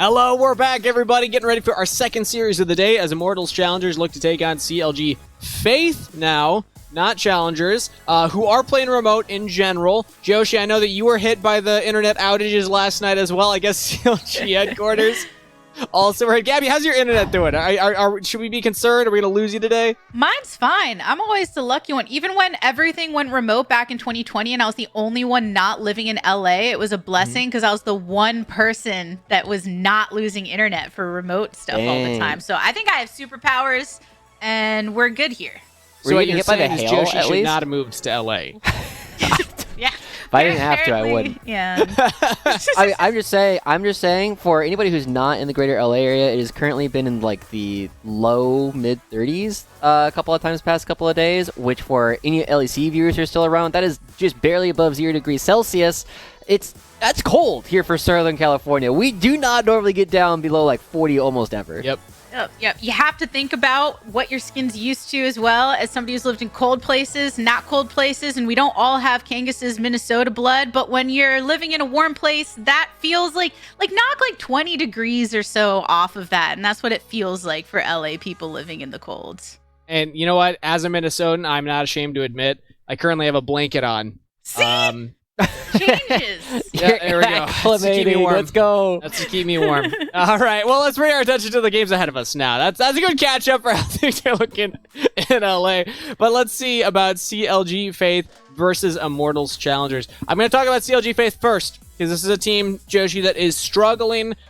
Hello, we're back, everybody. Getting ready for our second series of the day as Immortals Challengers look to take on CLG Faith now, not Challengers, who are playing remote in general. Joshi, I know that you were hit by the internet outages last night as well. I guess CLG headquarters also were hit. Gabby, how's your internet doing? Should we be concerned? Are we going to lose you today? Mine's fine. I'm always the lucky one. Even when everything went remote back in 2020 and I was the only one not living in LA, it was a blessing because I was the one person that was not losing internet for remote stuff all the time. So I think I have superpowers and we're good here. So what you're saying is Joshi should not have moved to LA. Yeah. If I didn't have to, I would. Yeah. I'm just saying, for anybody who's not in the greater LA area, it has currently been in like the low mid 30s a couple of times past couple of days, which for any LEC viewers who are still around, that is just barely above 0 degrees Celsius. That's cold here for Southern California. We do not normally get down below like 40 almost ever. Yep. Yep. You have to think about what your skin's used to as well as somebody who's lived in cold places, not cold places, and we don't all have Kangus's Minnesota blood, but when you're living in a warm place, that feels like knock like 20 degrees or so off of that, and that's what it feels like for LA people living in the colds. And you know what? As a Minnesotan, I'm not ashamed to admit, I currently have a blanket on. See? Changes. Yeah, there we go. That's to keep me warm. Let's go. That's to keep me warm. All right. Well, let's bring our attention to the games ahead of us now. That's a good catch up for how things are looking in LA. But let's see about CLG Faith versus Immortals Challengers. I'm going to talk about CLG Faith first because this is a team, Joshi, that is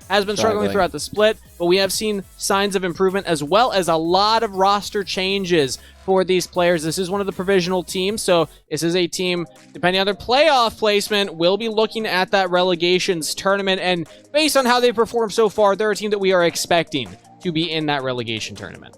has been struggling throughout the split, but we have seen signs of improvement as well as a lot of roster changes for these players. This is one of the provisional teams, so this is a team, depending on their playoff placement, will be looking at that relegations tournament, and based on how they perform so far, they're a team that we are expecting to be in that relegation tournament.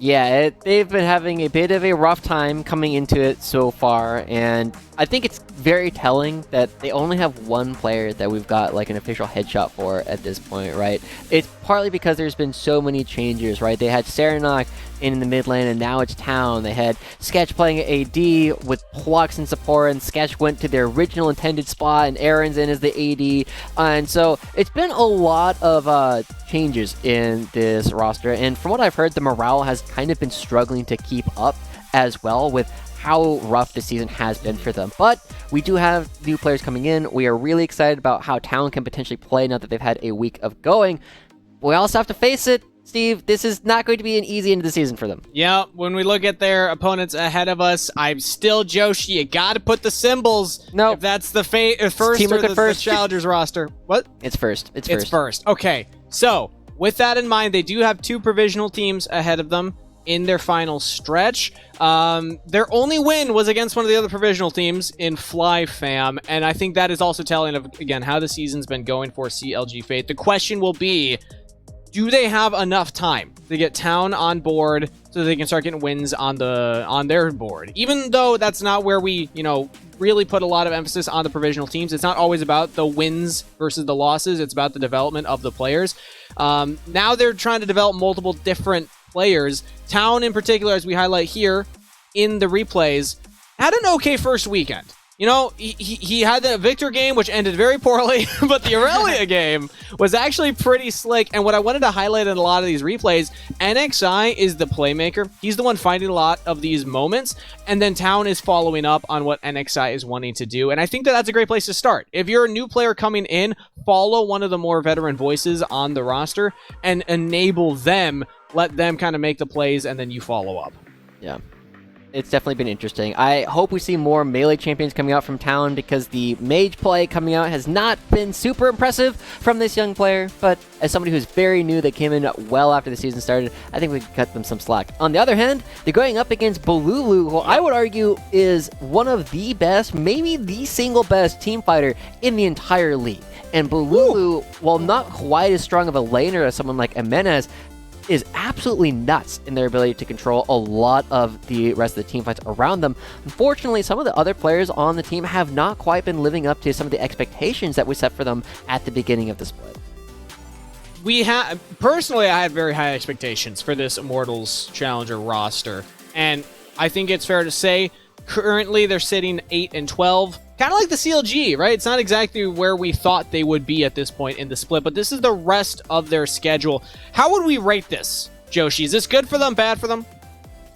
Yeah, they've been having a bit of a rough time coming into it so far, and I think it's very telling that they only have one player that we've got like an official headshot for at this point, right? It's partly because there's been so many changes, right? They had Serenok in the mid lane, and now it's Town. They had Sketch playing AD with Plux and support, and Sketch went to their original intended spot, and Aaron's in as the AD. And so it's been a lot of changes in this roster, and from what I've heard, the morale has kind of been struggling to keep up as well with how rough the season has been for them. But we do have new players coming in. We are really excited about how Town can potentially play now that they've had a week of going. We also have to face it, Steve, this is not going to be an easy end of the season for them. Yeah, when we look at their opponents ahead of us, I'm still Joshi. You got to put the symbols. No, if that's the first team or the first. Challengers roster. What? It's first. It's first. Okay, so with that in mind, they do have two provisional teams ahead of them in their final stretch. Their only win was against one of the other provisional teams in Fly Fam, and I think that is also telling of, again, how the season's been going for CLG Fate. The question will be, do they have enough time to get Town on board so they can start getting wins on their board? Even though that's not where we, really put a lot of emphasis on the provisional teams. It's not always about the wins versus the losses. It's about the development of the players. Now they're trying to develop multiple different players. Town in particular, as we highlight here in the replays, had an okay first weekend. He had the Victor game, which ended very poorly, but the Aurelia game was actually pretty slick. And what I wanted to highlight in a lot of these replays, NXI is the playmaker. He's the one finding a lot of these moments, and then Town is following up on what NXI is wanting to do. And I think that that's a great place to start. If you're a new player coming in, follow one of the more veteran voices on the roster and enable them, let them kind of make the plays, and then you follow up. Yeah. It's definitely been interesting. I hope we see more melee champions coming out from Town because the mage play coming out has not been super impressive from this young player, but as somebody who's very new that came in well after the season started, I think we can cut them some slack. On the other hand, they're going up against Bululu, who I would argue is one of the best, maybe the single best team fighter in the entire league. And Bululu, while not quite as strong of a laner as someone like Jimenez, is absolutely nuts in their ability to control a lot of the rest of the team fights around them. Unfortunately, some of the other players on the team have not quite been living up to some of the expectations that we set for them at the beginning of the split. Personally, I had very high expectations for this Immortals Challenger roster, and I think it's fair to say Currently, they're sitting 8-12. Kind of like the CLG, right? It's not exactly where we thought they would be at this point in the split, but this is the rest of their schedule. How would we rate this, Joshi? Is this good for them, bad for them?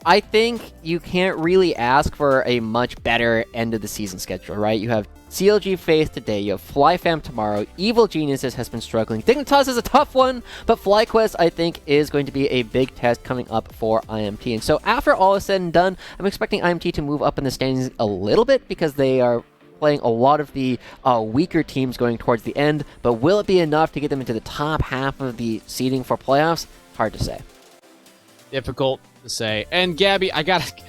I think you can't really ask for a much better end of the season schedule, right? You have CLG Faith today, you have FlyFam tomorrow, Evil Geniuses has been struggling, Dignitas is a tough one, but FlyQuest, I think, is going to be a big test coming up for IMT. And so after all is said and done, I'm expecting IMT to move up in the standings a little bit because they are playing a lot of the weaker teams going towards the end, but will it be enough to get them into the top half of the seeding for playoffs? Hard to say. Difficult to say. And Gabby, I got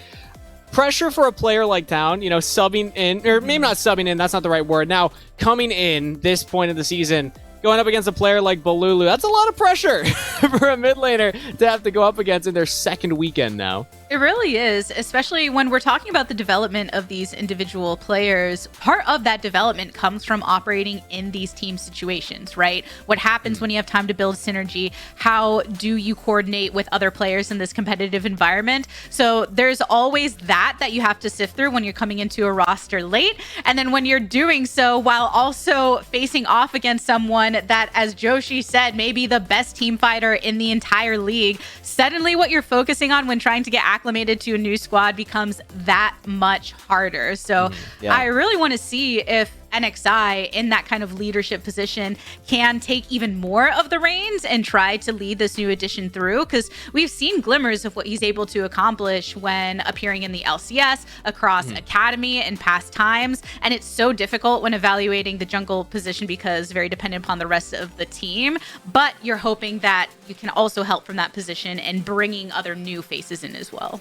pressure for a player like Town, you know, subbing in, or maybe not subbing in, that's not the right word. Now, coming in this point of the season, going up against a player like Balulu, that's a lot of pressure for a mid laner to have to go up against in their second weekend now. It really is, especially when we're talking about the development of these individual players. Part of that development comes from operating in these team situations, right? What happens when you have time to build synergy? How do you coordinate with other players in this competitive environment? So there's always that you have to sift through when you're coming into a roster late. And then when you're doing so while also facing off against someone that, as Joshi said, may be the best team fighter in the entire league, suddenly what you're focusing on when trying to get acclimated to a new squad becomes that much harder. So I really want to see if NXI in that kind of leadership position can take even more of the reins and try to lead this new addition through, because we've seen glimmers of what he's able to accomplish when appearing in the LCS across Academy in past times. And it's so difficult when evaluating the jungle position because very dependent upon the rest of the team, but you're hoping that you can also help from that position and bringing other new faces in as well.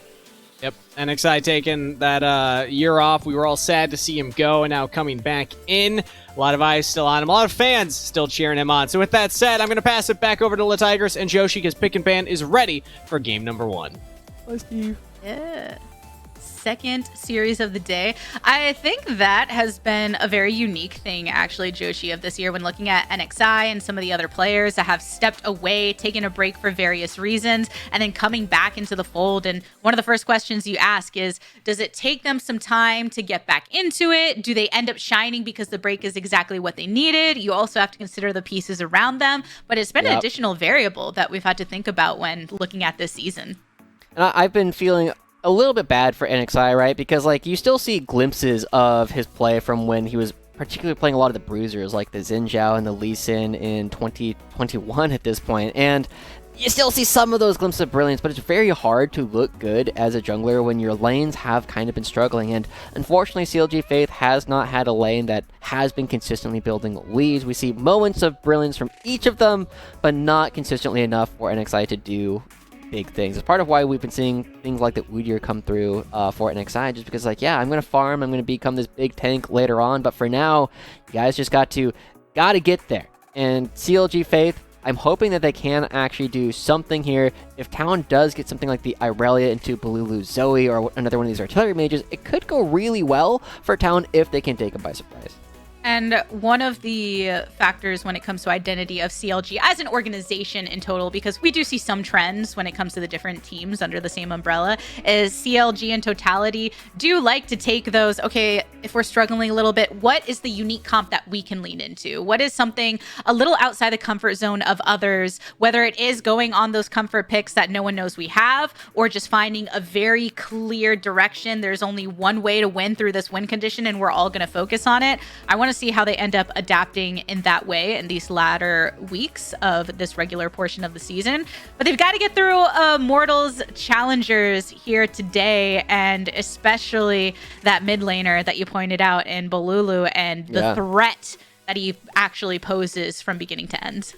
Yep, NXI taking that year off. We were all sad to see him go, and now coming back in. A lot of eyes still on him. A lot of fans still cheering him on. So with that said, I'm going to pass it back over to La Tigers and Joshi because Pick and Ban is ready for game number 1. Bye, Steve. Yeah. Second series of the day. I think that has been a very unique thing, actually, Joshi, of this year when looking at NXI and some of the other players that have stepped away, taken a break for various reasons, and then coming back into the fold. And one of the first questions you ask is, does it take them some time to get back into it? Do they end up shining because the break is exactly what they needed? You also have to consider the pieces around them, but it's been an additional variable that we've had to think about when looking at this season. And I've been feeling a little bit bad for NXI, right? Because, like, you still see glimpses of his play from when he was particularly playing a lot of the bruisers, like the Xin Zhao and the Lee Sin in 2021 at this point. And you still see some of those glimpses of brilliance, but it's very hard to look good as a jungler when your lanes have kind of been struggling. And unfortunately, CLG Faith has not had a lane that has been consistently building leads. We see moments of brilliance from each of them, but not consistently enough for NXI to do big things. It's part of why we've been seeing things like the Udyr come through for NXI, just because, like, yeah, I'm going to farm, I'm going to become this big tank later on, but for now, you guys just got to get there. And CLG Faith, I'm hoping that they can actually do something here. If Town does get something like the Irelia into Balulu Zoe or another one of these artillery mages, it could go really well for Town if they can take them by surprise. And one of the factors when it comes to identity of CLG as an organization in total, because we do see some trends when it comes to the different teams under the same umbrella, is CLG in totality do like to take those, okay, if we're struggling a little bit, what is the unique comp that we can lean into? What is something a little outside the comfort zone of others, whether it is going on those comfort picks that no one knows we have, or just finding a very clear direction. There's only one way to win through this win condition, and we're all going to focus on it. I want to see how they end up adapting in that way in these latter weeks of this regular portion of the season. But they've got to get through Immortals Challengers here today, and especially that mid laner that you pointed out in Balulu and the threat that he actually poses from beginning to end.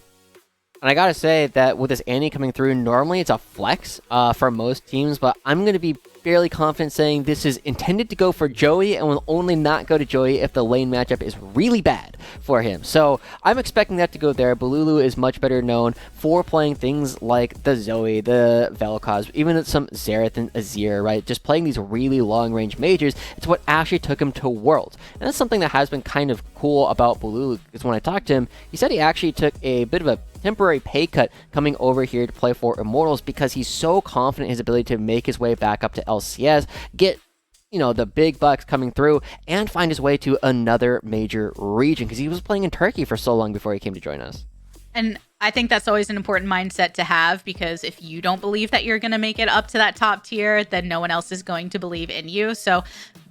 And I gotta say that with this Annie coming through, normally it's a flex for most teams, but I'm going to be fairly confident saying this is intended to go for Joey and will only not go to Joey if the lane matchup is really bad for him. So I'm expecting that to go there. Balulu is much better known for playing things like the Zoe, the Vel'Koz, even some Xerath and Azir, right? Just playing these really long-range mages. It's what actually took him to Worlds. And that's something that has been kind of cool about Balulu, because when I talked to him, he said he actually took a bit of a temporary pay cut coming over here to play for Immortals because he's so confident in his ability to make his way back up to LCS, get the big bucks coming through and find his way to another major region, because he was playing in Turkey for so long before he came to join us. And I think that's always an important mindset to have, because if you don't believe that you're going to make it up to that top tier, then no one else is going to believe in you. So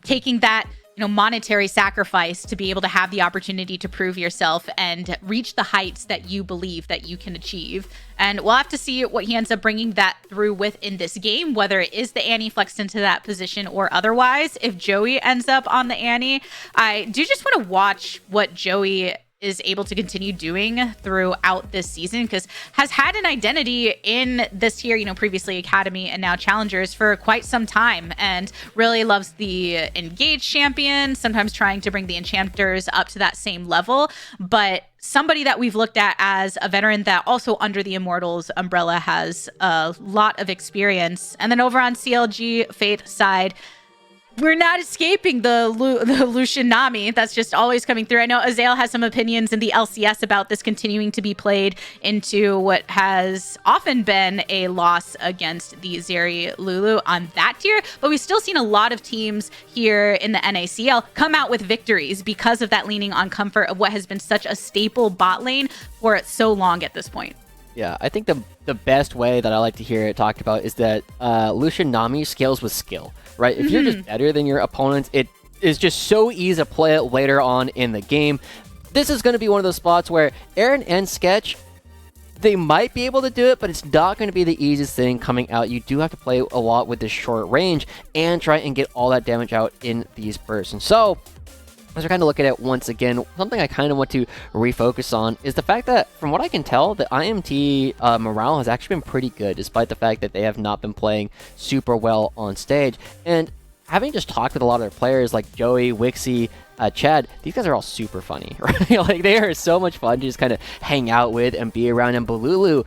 taking that monetary sacrifice to be able to have the opportunity to prove yourself and reach the heights that you believe that you can achieve. And we'll have to see what he ends up bringing that through with in this game, whether it is the Annie flexed into that position or otherwise. If Joey ends up on the Annie, I do just want to watch what Joey is able to continue doing throughout this season, because has had an identity in this tier, previously Academy and now Challengers, for quite some time, and really loves the engaged champion, sometimes trying to bring the enchanters up to that same level. But somebody that we've looked at as a veteran that also under the Immortals umbrella has a lot of experience. And then over on CLG Faith side, we're not escaping the Lucian Nami. That's just always coming through. I know Azael has some opinions in the LCS about this continuing to be played into what has often been a loss against the Zeri Lulu on that tier, but we've still seen a lot of teams here in the NACL come out with victories because of that leaning on comfort of what has been such a staple bot lane for so long at this point. Yeah, I think the best way that I like to hear it talked about is that Lucian Nami scales with skill, right? If you're just better than your opponents, it is just so easy to play it later on in the game. This is going to be one of those spots where Aaron and Sketch, they might be able to do it, but it's not going to be the easiest thing coming out. You do have to play a lot with this short range and try and get all that damage out in these bursts. And so, as we're kind of looking at it once again, something I kind of want to refocus on is the fact that, from what I can tell, the IMT morale has actually been pretty good, despite the fact that they have not been playing super well on stage. And having just talked with a lot of their players like Joey, Wixie, Chad, these guys are all super funny, right? Like, they are so much fun to just kind of hang out with and be around. And Balulu,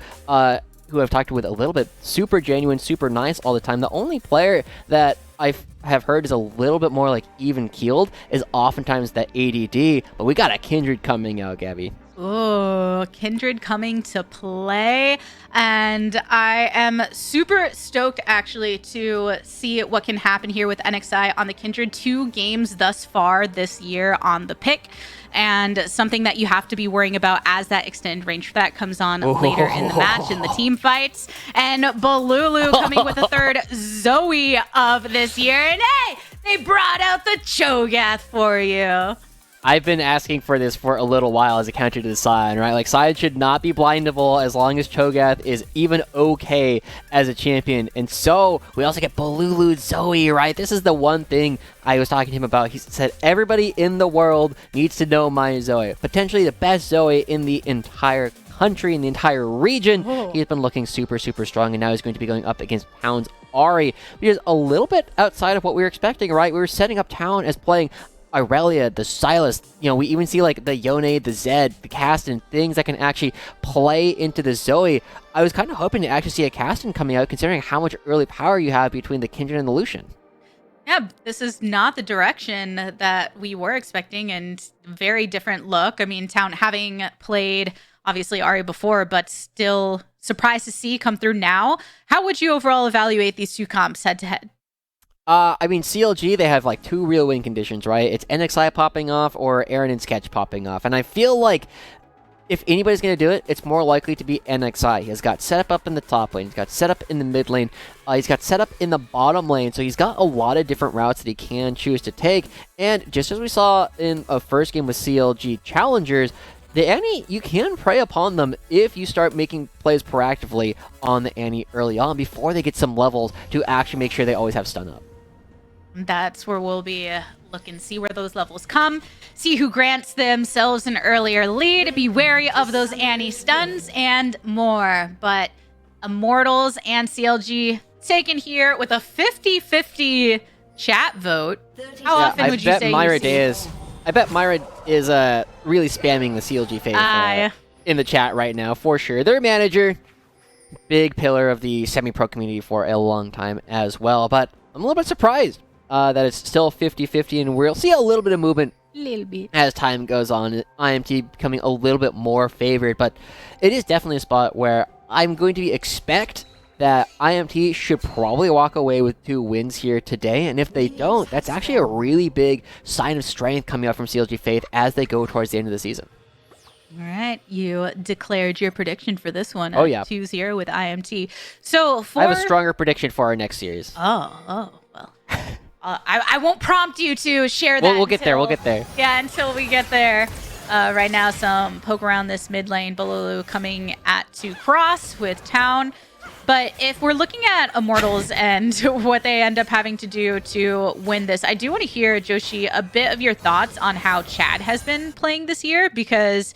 who I've talked with a little bit, super genuine, super nice all the time. The only player that I have heard is a little bit more like even keeled is oftentimes that ADD, but we got a Kindred coming out, Gabby. Oh, Kindred coming to play. And I am super stoked actually to see what can happen here with NXI on the Kindred. 2 games thus far this year on the pick, and something that you have to be worrying about as that extended range for that comes on later in the match in the team fights. And Balulu coming with a third Zoe of this year. And hey, they brought out the Cho'Gath for you. I've been asking for this for a little while as a counter to the Sion, right? Like, Sion should not be blindable as long as Cho'Gath is even okay as a champion. And so, we also get Balulu Zoe, right? This is the one thing I was talking to him about. He said, everybody in the world needs to know my Zoe. Potentially the best Zoe in the entire country, in the entire region. Whoa. He's been looking super, super strong, and now he's going to be going up against Pound's Ari, which is a little bit outside of what we were expecting, right? We were setting up Town as playing Irelia, the Silas, we even see like the Yone, the Zed, the Caston, things that can actually play into the Zoe. I was kind of hoping to actually see a Caston coming out, considering how much early power you have between the Kindred and the Lucian. Yeah, this is not the direction that we were expecting, and very different look. I mean, Town having played obviously Ari before, but still surprised to see come through now. How would you overall evaluate these 2 comps head to head? I mean, CLG, they have like 2 real win conditions, right? It's NXI popping off or Aaron and Sketch popping off. And I feel like if anybody's going to do it, it's more likely to be NXI. He has got set up in the top lane. He's got set up in the mid lane. He's got set up in the bottom lane. So he's got a lot of different routes that he can choose to take. And just as we saw in a first game with CLG Challengers, the Annie, you can prey upon them if you start making plays proactively on the Annie early on before they get some levels to actually make sure they always have stun up. That's where we'll be looking, see where those levels come, see who grants themselves an earlier lead, be wary of those Annie stuns, and more. But Immortals and CLG taken here with a 50-50 chat vote. How often would you say I bet Myra is really spamming the CLG faith in the chat right now, for sure. Their manager, big pillar of the semi-pro community for a long time as well. But I'm a little bit surprised that it's still 50-50, and we'll see a little bit of movement as time goes on. IMT becoming a little bit more favored, but it is definitely a spot where I'm going to expect that IMT should probably walk away with 2 wins here today, and if they don't, that's actually a really big sign of strength coming out from CLG Faith as they go towards the end of the season. All right, you declared your prediction for this one. Oh, yeah. 2-0 with IMT. So for... I have a stronger prediction for our next series. Oh, well. I won't prompt you to share that. We'll get there. We'll get there. Yeah, until we get there. Right now, some poke around this mid lane. Bolulu coming to cross with Town. But if we're looking at Immortals and what they end up having to do to win this, I do want to hear, Joshi, a bit of your thoughts on how Chad has been playing this year, because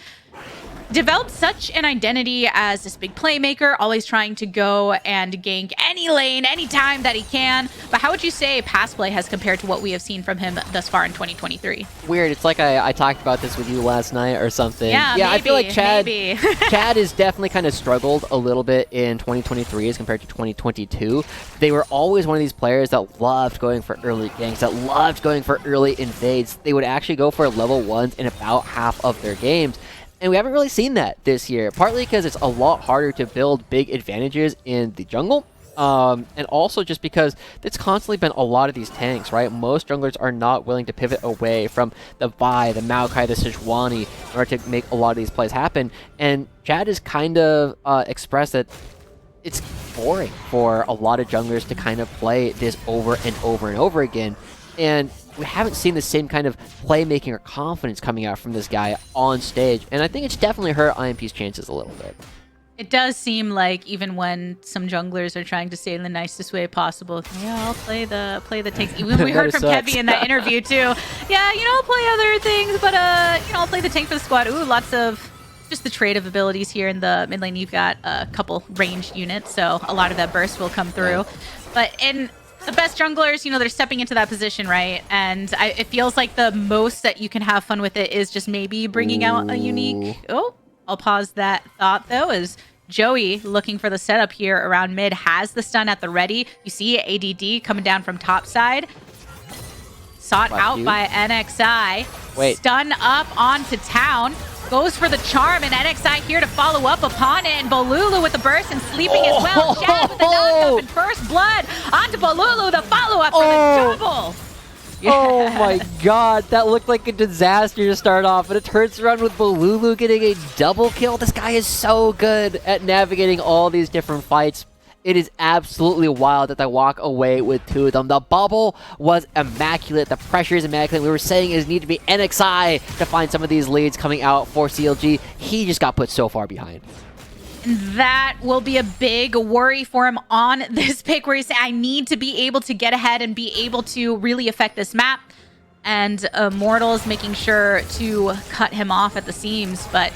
developed such an identity as this big playmaker, always trying to go and gank any lane, anytime that he can. But how would you say pass play has compared to what we have seen from him thus far in 2023? Weird. It's like I talked about this with you last night or something. Yeah, maybe, I feel like Chad has definitely kind of struggled a little bit in 2023 as compared to 2022. They were always one of these players that loved going for early ganks, that loved going for early invades. They would actually go for level 1s in about half of their games. And we haven't really seen that this year, partly because it's a lot harder to build big advantages in the jungle, and also just because it's constantly been a lot of these tanks, right? Most junglers are not willing to pivot away from the Vi, the Maokai, the Sejuani in order to make a lot of these plays happen. And Chad has kind of expressed that it's boring for a lot of junglers to kind of play this over and over and over again. And we haven't seen the same kind of playmaking or confidence coming out from this guy on stage. And I think it's definitely hurt IMP's chances a little bit. It does seem like even when some junglers are trying to say in the nicest way possible, yeah, I'll play the tanks. Even we heard from Kevy in that interview too. Yeah, I'll play other things, but I'll play the tank for the squad. Ooh, lots of just the trade of abilities here in the mid lane. You've got a couple ranged units, so a lot of that burst will come through. Yeah. But in the best junglers, they're stepping into that position, right? And it feels like the most that you can have fun with it is just maybe bringing out a unique... Oh, I'll pause that thought, though, as Joey, looking for the setup here around mid, has the stun at the ready. You see ADD coming down from top side. Sought out by NXI. Wait. Stun up onto Town. Goes for the charm, and NXI here to follow up upon it, and Bolulu with the burst and sleeping as well. Chad with the knock-up and first blood onto Bolulu, the follow-up for the double. Yeah. Oh my god, that looked like a disaster to start off, but it turns around with Bolulu getting a double kill. This guy is so good at navigating all these different fights. It is absolutely wild that they walk away with 2 of them. The bubble was immaculate. The pressure is immaculate. We were saying it needed to be NXI to find some of these leads coming out for CLG. He just got put so far behind. And that will be a big worry for him on this pick, where he said, I need to be able to get ahead and be able to really affect this map. And Immortals making sure to cut him off at the seams. But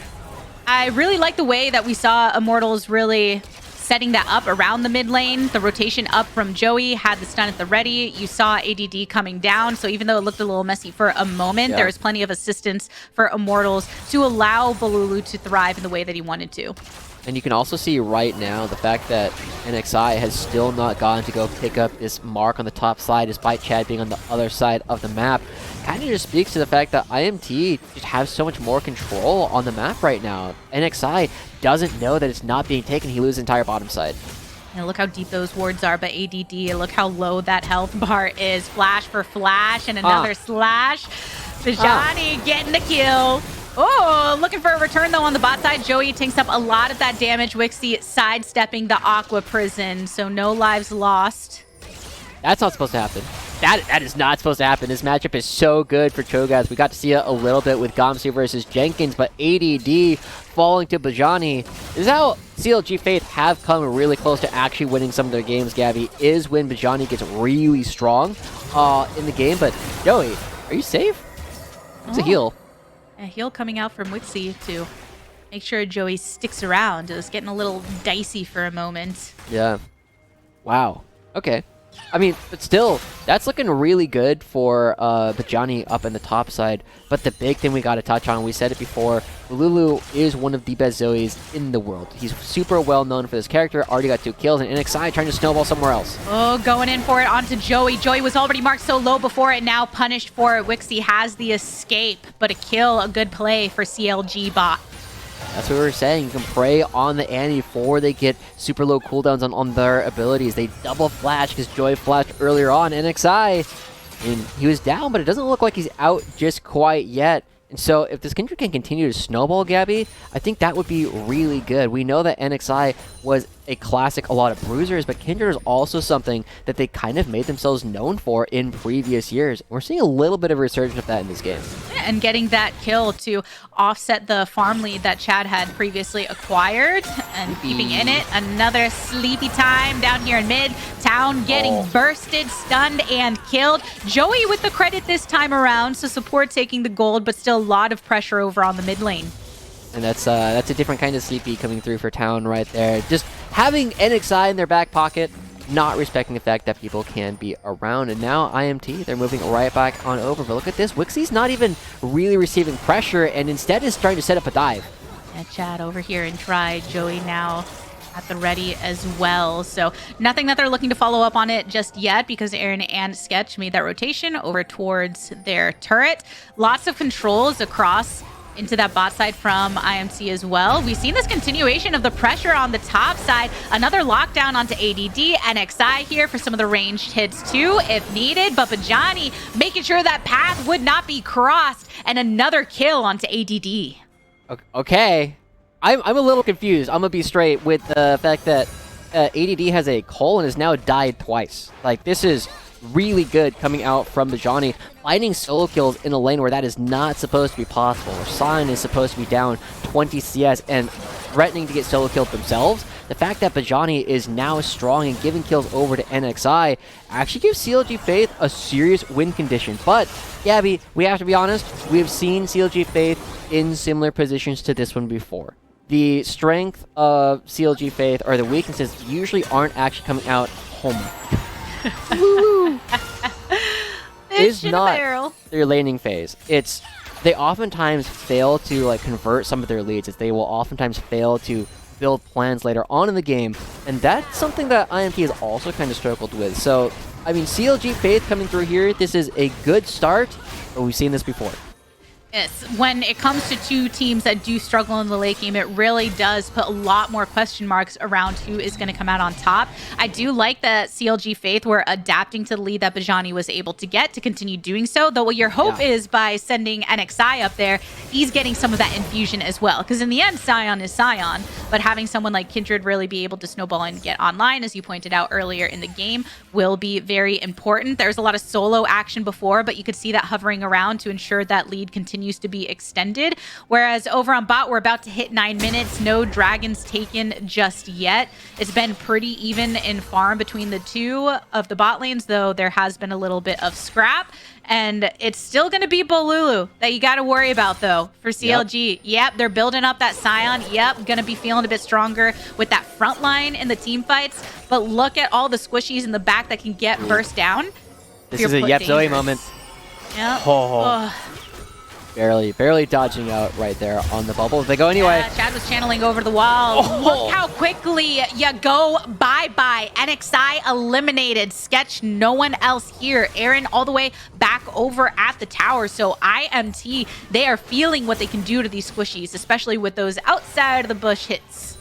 I really like the way that we saw Immortals really setting that up around the mid lane. The rotation up from Joey had the stun at the ready. You saw ADD coming down, so even though it looked a little messy for a moment, there was plenty of assistance for Immortals to allow Bolulu to thrive in the way that he wanted to. And you can also see right now the fact that NXI has still not gone to go pick up this mark on the top side, despite Chad being on the other side of the map. Kind of just speaks to the fact that IMT just has so much more control on the map right now. NXI doesn't know that it's not being taken. He loses the entire bottom side. And look how deep those wards are, but ADD, look how low that health bar is. Flash for flash and another slash. Bijani getting the kill. Oh, looking for a return, though, on the bot side. Joey tanks up a lot of that damage. Wixie sidestepping the Aqua Prison, so no lives lost. That's not supposed to happen. That is not supposed to happen. This matchup is so good for Cho'Gath. We got to see it a little bit with Gamsu versus Jenkins, but ADD falling to Bijani. This is how CLG Faith have come really close to actually winning some of their games, Gabby, is when Bijani gets really strong in the game. But Joey, are you safe? It's a heal. A heal coming out from Wixie to make sure Joey sticks around. It was getting a little dicey for a moment. Yeah. Wow. Okay. I mean, but still, that's looking really good for Bijani up in the top side. But the big thing we got to touch on, we said it before, Bolulu is one of the best Zoes in the world. He's super well known for this character, already got 2 kills, and NXI trying to snowball somewhere else. Oh, going in for it onto Joey. Joey was already marked so low before it, now punished for it. Wixie has the escape, but a kill, a good play for CLG bot. That's what we were saying. You can prey on the Annie before they get super low cooldowns on their abilities. They double flash because Joy flashed earlier on. NXI, I mean, he was down, but it doesn't look like he's out just quite yet. And so if this Kindred can continue to snowball, Gabby, I think that would be really good. We know that NXI was a classic, a lot of bruisers, but Kindred is also something that they kind of made themselves known for in previous years. We're seeing a little bit of a resurgence of that in this game. And getting that kill to offset the farm lead that Chad had previously acquired and keeping in it. Another sleepy time down here in mid. Town getting bursted, stunned, and killed. Joey with the credit this time around, so support taking the gold, but still a lot of pressure over on the mid lane. And that's a different kind of sleepy coming through for Town right there. Just having NXI in their back pocket, not respecting the fact that people can be around. And now IMT, they're moving right back on over. But look at this, Wixie's not even really receiving pressure and instead is trying to set up a dive. Yeah, Chad over here and try. Joey now at the ready as well. So nothing that they're looking to follow up on it just yet because Aaron and Sketch made that rotation over towards their turret. Lots of controls across into that bot side from IMC as well. We've seen this continuation of the pressure on the top side. Another lockdown onto ADD. NXI here for some of the ranged hits too, if needed. But Bajani making sure that path would not be crossed. And another kill onto ADD. Okay. I'm a little confused. I'm going to be straight with the fact that ADD has a Cole and has now died twice. Like, this is really good coming out from Bajani, finding solo kills in a lane where that is not supposed to be possible, where Sion is supposed to be down 20 CS and threatening to get solo killed themselves. The fact that Bajani is now strong and giving kills over to NXI actually gives CLG Faith a serious win condition. But, Gabby, we have to be honest, we have seen CLG Faith in similar positions to this one before. The strength of CLG Faith, or the weaknesses, usually aren't actually coming out home. Is not their laning phase. It's they oftentimes fail to like convert some of their leads. They will oftentimes fail to build plans later on in the game, and that's something that IMT has also kind of struggled with. So, I mean, CLG Faith coming through here, this is a good start, but we've seen this before. Yes, when it comes to two teams that do struggle in the late game, it really does put a lot more question marks around who is going to come out on top. I do like that CLG Faith were adapting to the lead that Bajani was able to get to continue doing so, though what your hope is by sending NXI up there, he's getting some of that infusion as well. Because in the end, Sion is Sion, but having someone like Kindred really be able to snowball and get online, as you pointed out earlier in the game, will be very important. There's a lot of solo action before, but you could see that hovering around to ensure that lead continues to be extended. Whereas over on bot, we're about to hit 9 minutes. No dragons taken just yet. It's been pretty even in farm between the two of the bot lanes, though there has been a little bit of scrap. And it's still going to be Bolulu that you got to worry about, though, for CLG. Yep, they're building up that Sion. Yep, going to be feeling a bit stronger with that front line in the team fights. But look at all the squishies in the back that can get burst down. This is a Yep Zoe moment. Yep. Barely dodging out right there on the bubble. They go anyway. Yeah, Chad was channeling over the wall. Look how quickly you go bye-bye. NXI eliminated. Sketch, no one else here. Aaron all the way back over at the tower. So IMT, they are feeling what they can do to these squishies, especially with those outside of the bush hits.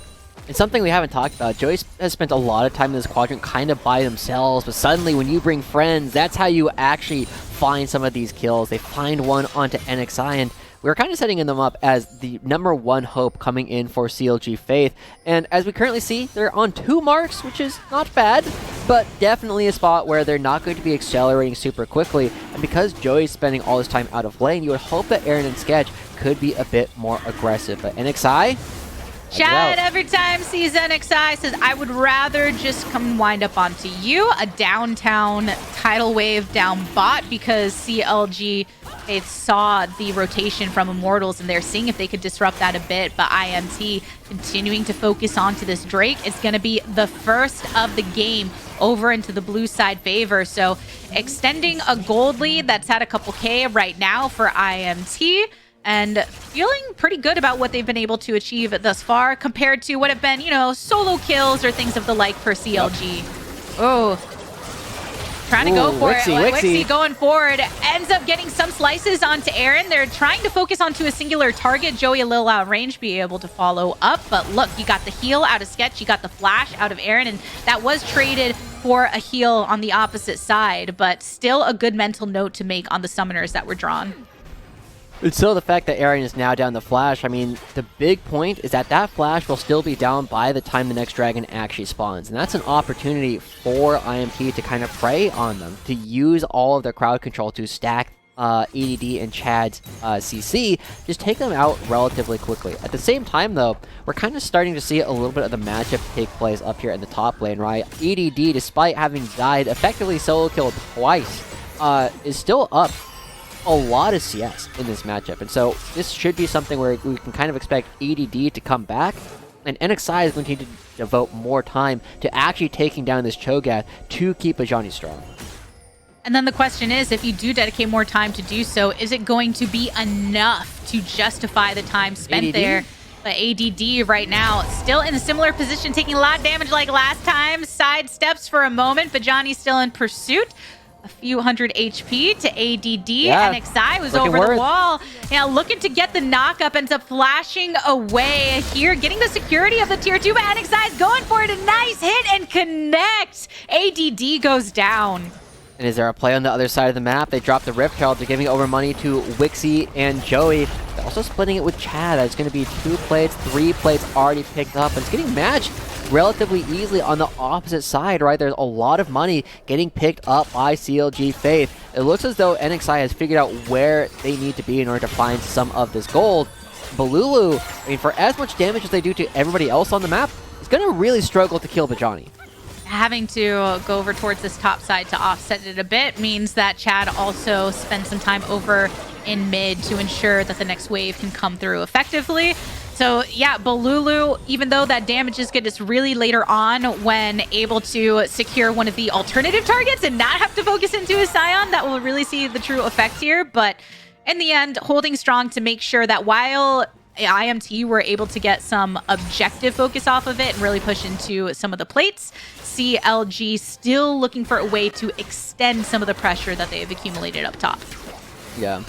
It's something we haven't talked about. Joey has spent a lot of time in this quadrant kind of by themselves, but suddenly when you bring friends, that's how you actually find some of these kills. They find one onto NXI, and we're kind of setting them up as the #1 hope coming in for CLG Faith. And as we currently see, they're on 2 marks, which is not bad, but definitely a spot where they're not going to be accelerating super quickly. And because Joey's spending all his time out of lane, you would hope that Aaron and Sketch could be a bit more aggressive. But NXI, Chad every time sees NXI says, I would rather just come wind up onto you. A downtown tidal wave down bot because CLG, they saw the rotation from Immortals and they're seeing if they could disrupt that a bit. But IMT continuing to focus onto this Drake is going to be the first of the game over into the blue side favor. So extending a gold lead that's at a couple K right now for IMT. And feeling pretty good about what they've been able to achieve thus far compared to what have been, you know, solo kills or things of the like for CLG. Oh, trying to go for it. Wixie. Going forward, ends up getting some slices onto Aaron. They're trying to focus onto a singular target. Joey a little out of range, be able to follow up. But look, you got the heal out of Sketch, you got the flash out of Aaron, and that was traded for a heal on the opposite side, but still a good mental note to make on the summoners that were drawn. It's still the fact that Aaron is now down the flash. I mean, the big point is that that flash will still be down by the time the next dragon actually spawns. And that's an opportunity for IMT to kind of prey on them, to use all of their crowd control to stack ADD and Chad's CC, just take them out relatively quickly. At the same time, though, we're kind of starting to see a little bit of the matchup take place up here in the top lane, right? ADD, despite having died, effectively solo killed twice, is still up a lot of CS in this matchup. And so this should be something where we can kind of expect ADD to come back, and NXI is going to need to devote more time to actually taking down this Cho'Gath to keep Bajani strong. And then the question is, if you do dedicate more time to do so, is it going to be enough to justify the time spent there? But ADD right now, still in a similar position, taking a lot of damage like last time. Sidesteps for a moment, but Johnny's still in pursuit. A few hundred HP to ADD. Yeah, NXI was over the wall. Yeah, looking to get the knock-up, ends up flashing away here, getting the security of the tier 2, but NXI is going for it. A nice hit and connect. ADD goes down. And is there a play on the other side of the map? They drop the Rift Herald. They're giving over money to Wixie and Joey. They're also splitting it with Chad. That's going to be 2 plates, 3 plates already picked up. And it's getting matched relatively easily on the opposite side, right? There's a lot of money getting picked up by CLG Faith. It looks as though NXI has figured out where they need to be in order to find some of this gold. Balulu, I mean, for as much damage as they do to everybody else on the map, is going to really struggle to kill Bajani. Having to go over towards this top side to offset it a bit means that Chad also spends some time over in mid to ensure that the next wave can come through effectively. So yeah, Balulu, even though that damage is good, it's really later on when able to secure one of the alternative targets and not have to focus into his Scion that will really see the true effect here. But in the end, holding strong to make sure that while IMT were able to get some objective focus off of it and really push into some of the plates, CLG still looking for a way to extend some of the pressure that they have accumulated up top. Yeah.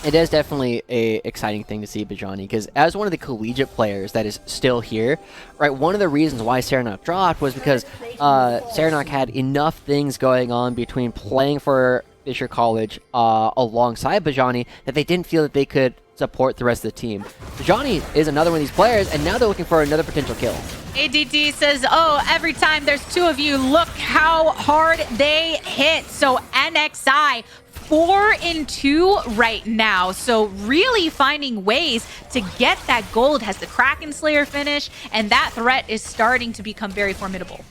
It is definitely a exciting thing to see Bajani, because as one of the collegiate players that is still here, right, one of the reasons why Serenok dropped was because Serenok had enough things going on between playing for Fisher College alongside Bajani that they didn't feel that they could support the rest of the team. Bajani is another one of these players, and now they're looking for another potential kill. ADD says, oh, every time there's 2 of you, look how hard they hit. So NXI 4-2 right now. So really finding ways to get that gold has the Kraken Slayer finish, and that threat is starting to become very formidable.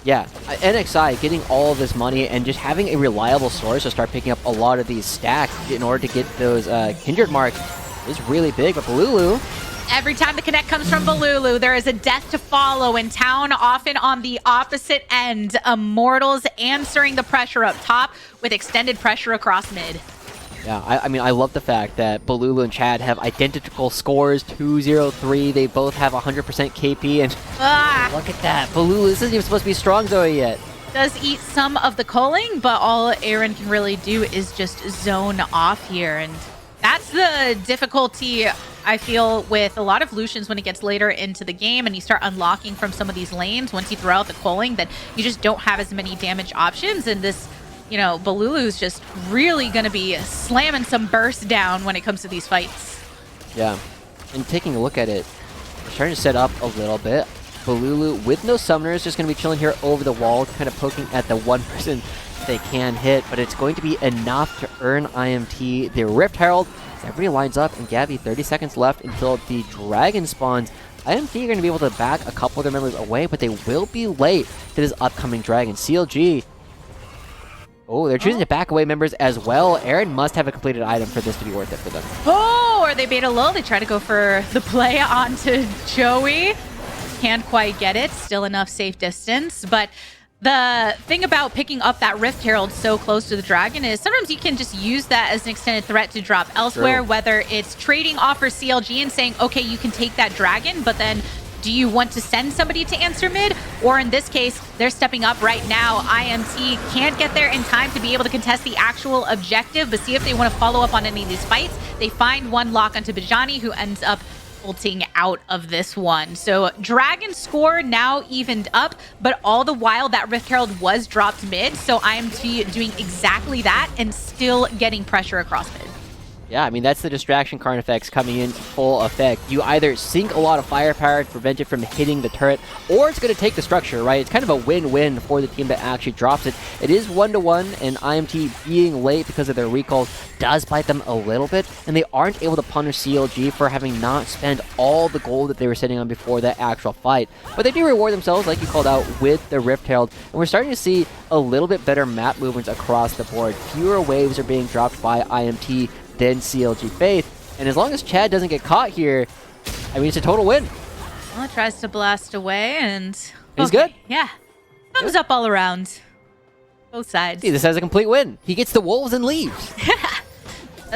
Yeah, NXI getting all of this money and just having a reliable source to start picking up a lot of these stacks in order to get those kindred marks is really big. But Balulu, every time the connect comes from Balulu, there is a death to follow in town, often on the opposite end. Immortals answering the pressure up top with extended pressure across mid. Yeah, I mean, I love the fact that Balulu and Chad have identical scores, 2-0-3. They both have 100% KP, and look at that. Balulu, this isn't even supposed to be strong Zoe yet. Does eat some of the culling, but all Aaron can really do is just zone off here, and that's the difficulty I feel with a lot of Lucians when it gets later into the game and you start unlocking from some of these lanes. Once you throw out the culling, then you just don't have as many damage options, and this, you know, Balulu's just really going to be slamming some bursts down when it comes to these fights. Yeah, and taking a look at it, we're starting to set up a little bit. Balulu with no summoners, just going to be chilling here over the wall, kind of poking at the one person they can hit, but it's going to be enough to earn IMT the Rift Herald. Everybody lines up, and Gabby, 30 seconds left until the dragon spawns. IMT are going to be able to back a couple of their members away, but they will be late to this upcoming dragon. CLG, oh, they're choosing to back away members as well. Aaron must have a completed item for this to be worth it for them. Oh, are they beta low? They try to go for the play onto Joey. Can't quite get it. Still enough safe distance, but the thing about picking up that Rift Herald so close to the dragon is sometimes you can just use that as an extended threat to drop elsewhere, whether it's trading off for CLG and saying, okay, you can take that dragon, but then Do you want to send somebody to answer mid? Or in this case, they're stepping up right now. IMT can't get there in time to be able to contest the actual objective, but see if they want to follow up on any of these fights. They find one lock onto Bajani, who ends up ulting out of this one. So Dragon's score now evened up, but all the while that Rift Herald was dropped mid. So IMT doing exactly that and still getting pressure across mid. Yeah, I mean, that's the distraction card effects coming in full effect. You either sink a lot of firepower to prevent it from hitting the turret, or it's going to take the structure, right? It's kind of a win-win for the team that actually drops it. It is 1-1, and IMT being late because of their recalls does bite them a little bit, and they aren't able to punish CLG for having not spent all the gold that they were sitting on before that actual fight. But they do reward themselves, like you called out, with the Rift Herald, and we're starting to see a little bit better map movements across the board. Fewer waves are being dropped by IMT than CLG Faith. And as long as Chad doesn't get caught here, I mean, it's a total win. Well, it tries to blast away and... He's good. Yeah. Thumbs up all around. Both sides. See, this has a complete win. He gets the wolves and leaves.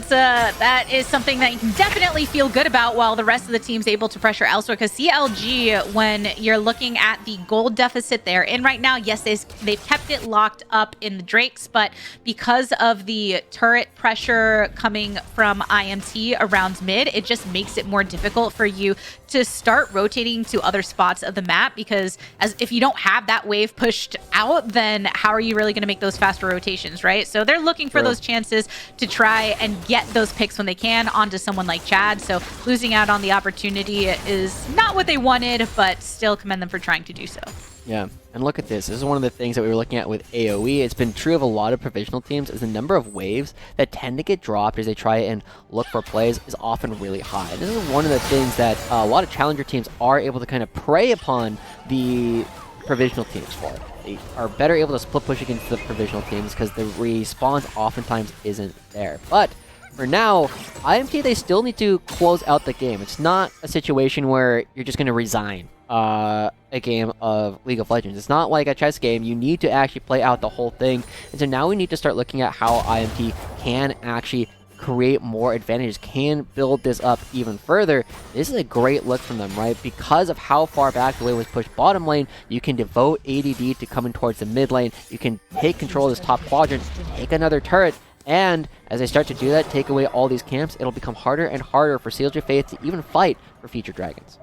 That is something that you can definitely feel good about while the rest of the team's able to pressure elsewhere. Because CLG, when you're looking at the gold deficit they're in right now, yes, they've kept it locked up in the Drakes, but because of the turret pressure coming from IMT around mid, it just makes it more difficult for you to start rotating to other spots of the map. Because if you don't have that wave pushed out, then how are you really going to make those faster rotations, right? So they're looking for those chances to try and get those picks when they can onto someone like Chad. So losing out on the opportunity is not what they wanted, but still commend them for trying to do so. Yeah, and look at this. This is one of the things that we were looking at with AoE. It's been true of a lot of provisional teams, is the number of waves that tend to get dropped as they try and look for plays is often really high. This is one of the things that a lot of challenger teams are able to kind of prey upon the provisional teams for. They are better able to split push against the provisional teams because the response oftentimes isn't there. But for now, IMT, they still need to close out the game. It's not a situation where you're just going to resign a game of League of Legends. It's not like a chess game. You need to actually play out the whole thing. And so now we need to start looking at how IMT can actually create more advantages, can build this up even further. This is a great look from them, right? Because of how far back the wave was pushed bottom lane, you can devote ADD to coming towards the mid lane. You can take control of this top quadrant, take another turret, and as they start to do that, take away all these camps, it'll become harder and harder for CLG Faith to even fight for future dragons.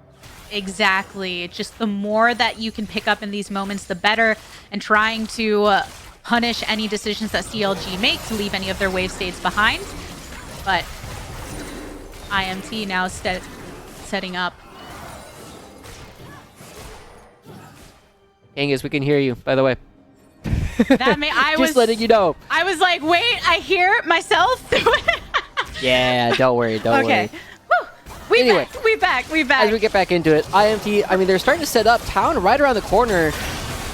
Exactly. Just the more that you can pick up in these moments, the better. And trying to punish any decisions that CLG make to leave any of their wave states behind. But IMT now setting up. Angus, we can hear you, by the way. Just letting you know. I was like, wait, I hear myself. Yeah, don't worry, don't worry. Woo. We back. As we get back into it, IMT, I mean, they're starting to set up town right around the corner.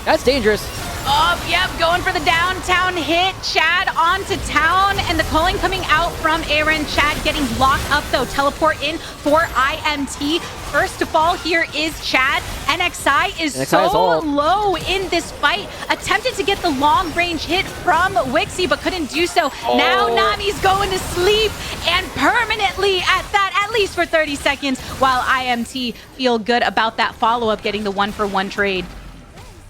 That's dangerous. Oh, yep, going for the downtown hit. Chad onto town, and the calling coming out from Aaron. Chad getting locked up, though. Teleport in for IMT. First to fall here is Chad. NXI is so low in this fight. Attempted to get the long-range hit from Wixie, but couldn't do so. Now Nami's going to sleep, and permanently at that, at least for 30 seconds, while IMT feel good about that follow-up, getting the 1-for-1 trade.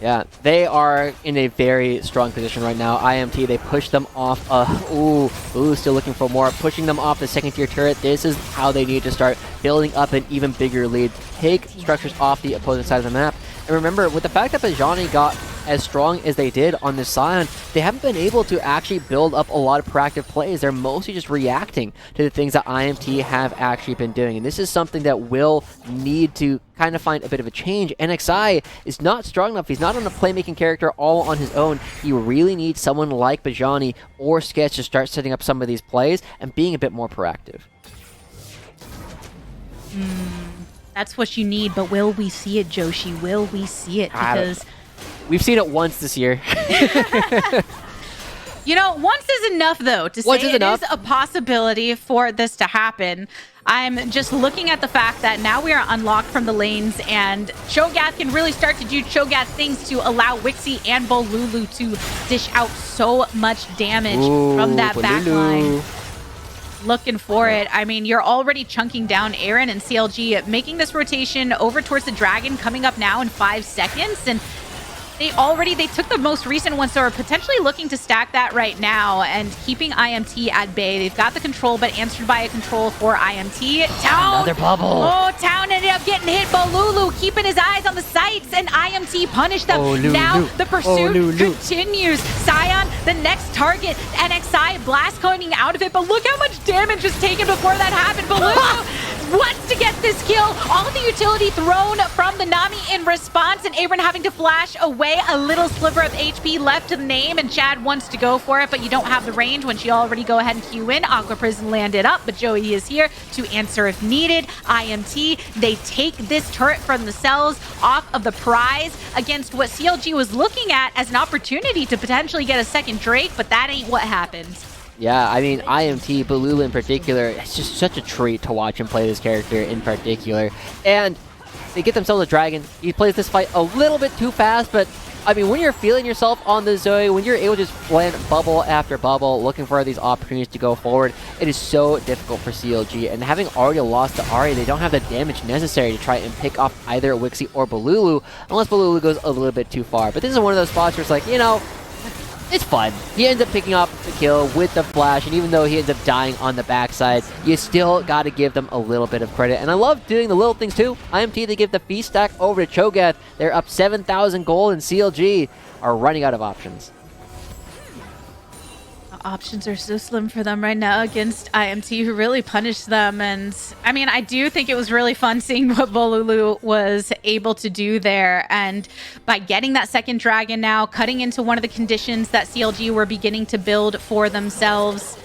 Yeah, they are in a very strong position right now. IMT, they push them off. Still looking for more. Pushing them off the second tier turret. This is how they need to start building up an even bigger lead. Take structures off the opposing side of the map. And remember, with the fact that Bajani got as strong as they did on this Scion, they haven't been able to actually build up a lot of proactive plays. They're mostly just reacting to the things that IMT have actually been doing. And this is something that will need to kind of find a bit of a change. NXI is not strong enough. He's not on a playmaking character all on his own. He really needs someone like Bajani or Sketch to start setting up some of these plays and being a bit more proactive. That's what you need, but will we see it, Joshi? Will we see it? Because we've seen it once this year. You know, once is enough, though, to say it is a possibility for this to happen. I'm just looking at the fact that now we are unlocked from the lanes, and Cho'Gath can really start to do Cho'Gath things to allow Wixie and Bolulu to dish out so much damage from that back line. looking for it. I mean, you're already chunking down Aaron and CLG, making this rotation over towards the Dragon coming up now in 5 seconds. And they took the most recent one, so are potentially looking to stack that right now and keeping IMT at bay. They've got the control, but answered by a control for IMT. Town! Another bubble! Oh, Town ended up getting hit, but Lulu keeping his eyes on the sights, and IMT punished them. Oh, Lulu. Now the pursuit Lulu. continues. Sion, the next target. NXI, blast coming out of it, but look how much damage was taken before that happened. But Lulu wants to get this kill. All of the utility thrown from the Nami in response, and Aaron having to flash away. A little sliver of HP left to the name, and Chad wants to go for it, but you don't have the range when she already go ahead and Q in. Aqua Prison landed up, but Joey is here to answer if needed. IMT, they take this turret from the cells off of the prize against what CLG was looking at as an opportunity to potentially get a second Drake, but that ain't what happens. Yeah, I mean, IMT, Balula in particular, it's just such a treat to watch him play this character in particular. And they get themselves a Dragon. He plays this fight a little bit too fast, but I mean, when you're feeling yourself on the Zoe, when you're able to just land bubble after bubble, looking for these opportunities to go forward, it is so difficult for CLG. And having already lost to Ahri, they don't have the damage necessary to try and pick off either Wixie or Balulu, unless Balulu goes a little bit too far. But this is one of those spots where it's like, you know, it's fun. He ends up picking up the kill with the flash, and even though he ends up dying on the backside, you still got to give them a little bit of credit. And I love doing the little things too. IMT, they give the feast stack over to Cho'Gath. They're up 7,000 gold, and CLG are running out of options. Options are so slim for them right now against IMT, who really punished them. And I mean, I do think it was really fun seeing what Bolulu was able to do there. And by getting that second Dragon now, cutting into one of the conditions that CLG were beginning to build for themselves.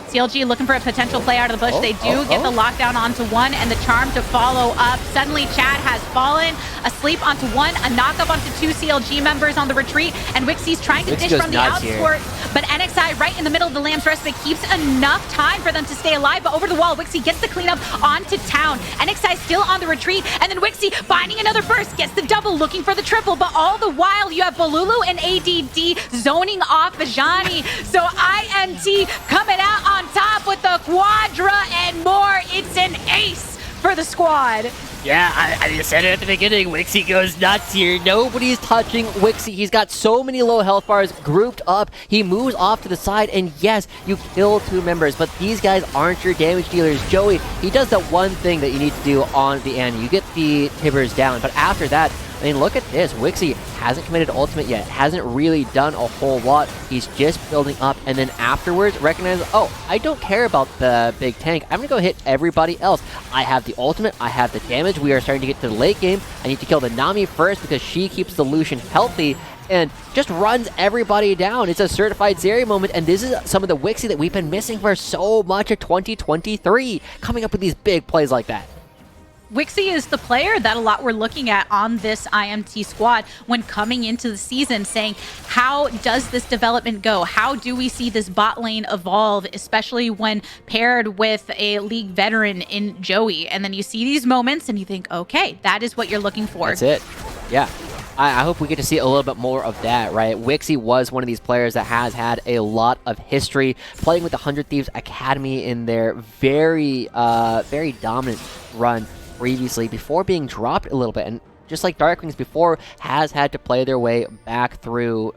CLG looking for a potential play out of the bush. They do get the lockdown onto one and the charm to follow up. Suddenly Chad has fallen asleep onto one, a knock up onto 2 CLG members on the retreat, and Wixie's trying to dish from the outskirts, but NXI right in the middle of the Lamb's Respite keeps enough time for them to stay alive, but over the wall, Wixie gets the cleanup onto Town. NXI still on the retreat, and then Wixie finding another burst, gets the double, looking for the triple, but all the while you have Bolulu and ADD zoning off Vajani, so IMT coming out on top with the Quadra and more. It's an ace for the squad. Yeah, I said it at the beginning. Wixie goes nuts here. Nobody's touching Wixie. He's got so many low health bars grouped up. He moves off to the side, and yes, you kill 2 members, but these guys aren't your damage dealers. Joey, he does that one thing that you need to do on the end. You get the Tibbers down, but after that, I mean, look at this. Wixie hasn't committed ultimate yet. Hasn't really done a whole lot. He's just building up, and then afterwards recognizes, oh, I don't care about the big tank. I'm going to go hit everybody else. I have the ultimate. I have the damage. We are starting to get to the late game. I need to kill the Nami first because she keeps the Lucian healthy and just runs everybody down. It's a certified Zeri moment, and this is some of the Wixie that we've been missing for so much of 2023, coming up with these big plays like that. Wixie is the player that a lot we're looking at on this IMT squad when coming into the season, saying, how does this development go? How do we see this bot lane evolve, especially when paired with a league veteran in Joey? And then you see these moments and you think, okay, that is what you're looking for. That's it. Yeah. I hope we get to see a little bit more of that, right? Wixie was one of these players that has had a lot of history, playing with the 100 Thieves Academy in their very dominant run previously, before being dropped a little bit, and just like Darkwings before, has had to play their way back through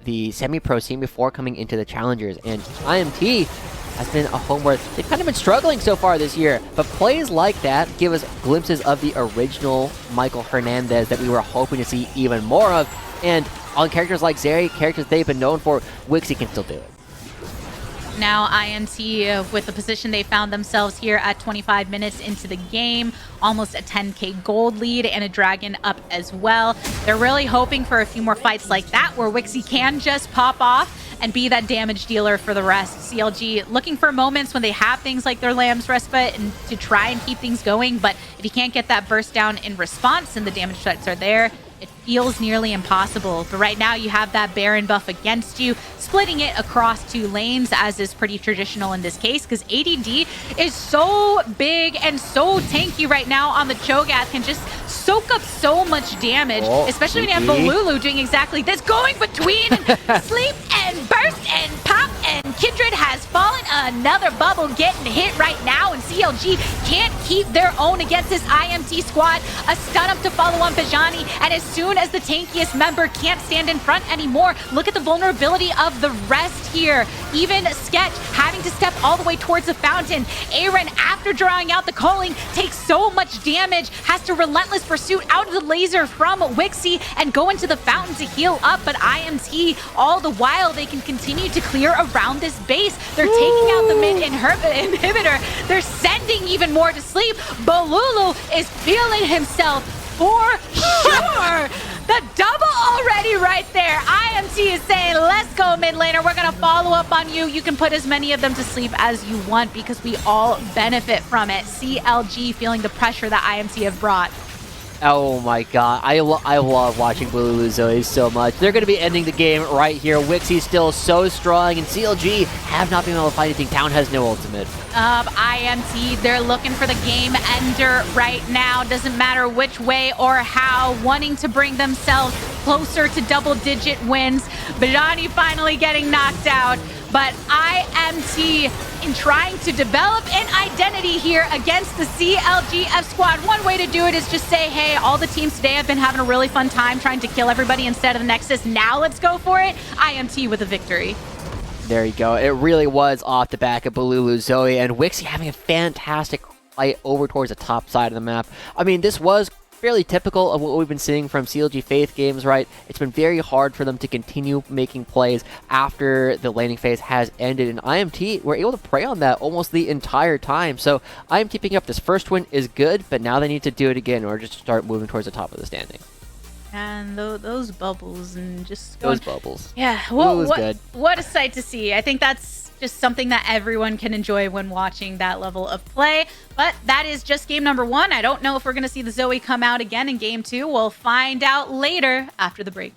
the semi-pro scene before coming into the Challengers. And IMT has been a home where they've kind of been struggling so far this year, but plays like that give us glimpses of the original Michael Hernandez that we were hoping to see even more of. And on characters like Zeri, characters they've been known for, Wixie can still do it. Now IMT, with the position they found themselves here at 25 minutes into the game, almost a 10k gold lead and a Dragon up as well. They're really hoping for a few more fights like that where Wixie can just pop off and be that damage dealer for the rest. CLG looking for moments when they have things like their Lamb's Respite and to try and keep things going, but if you can't get that burst down in response and the damage threats are there, it feels nearly impossible. But right now you have that Baron buff against you, splitting it across 2 lanes, as is pretty traditional in this case, because ADD is so big and so tanky right now on the Cho'Gath, can just soak up so much damage, especially when you have Bolulu doing exactly this, going between sleep and burst and pop and Kindred has fallen. Another bubble getting hit right now, and CLG can't keep their own against this IMT squad. A stun up to follow on Bajani, and as soon as the tankiest member can't stand in front anymore, look at the vulnerability of the rest here. Even Sketch having to step all the way towards the fountain. Aaron, after drawing out the calling, takes so much damage, has to relentless pursuit out of the laser from Wixie and go into the fountain to heal up, but IMT, all the while, they can continue to clear around this base. They're taking out the mid inhibitor. They're sending even more to sleep. Bolulu is feeling himself for sure. The double already right there. IMT is saying, let's go mid laner. We're going to follow up on you. You can put as many of them to sleep as you want because we all benefit from it. CLG feeling the pressure that IMT have brought. Oh my god, I love watching Blue Zoe so much. They're going to be ending the game right here. Wixie's still so strong, and CLG have not been able to fight anything. Town has no ultimate. IMT, they're looking for the game ender right now. Doesn't matter which way or how, wanting to bring themselves closer to double-digit wins. Bajani finally getting knocked out. But IMT, in trying to develop an identity here against the CLGF squad, one way to do it is just say, hey, all the teams today have been having a really fun time trying to kill everybody instead of the Nexus. Now let's go for it. IMT with a victory. There you go. It really was off the back of Balulu Zoe, and Wixie having a fantastic fight over towards the top side of the map. I mean, this was fairly typical of what we've been seeing from CLG Faith games, right? It's been very hard for them to continue making plays after the laning phase has ended, and IMT were able to prey on that almost the entire time. So IMT picking up this first win is good, but now they need to do it again in order to start moving towards the top of the standing. And those bubbles and just going... Those bubbles. Yeah, what a sight to see. I think that's just something that everyone can enjoy when watching that level of play. But that is just game number 1. I don't know if we're going to see the Zoe come out again in game 2. We'll find out later after the break.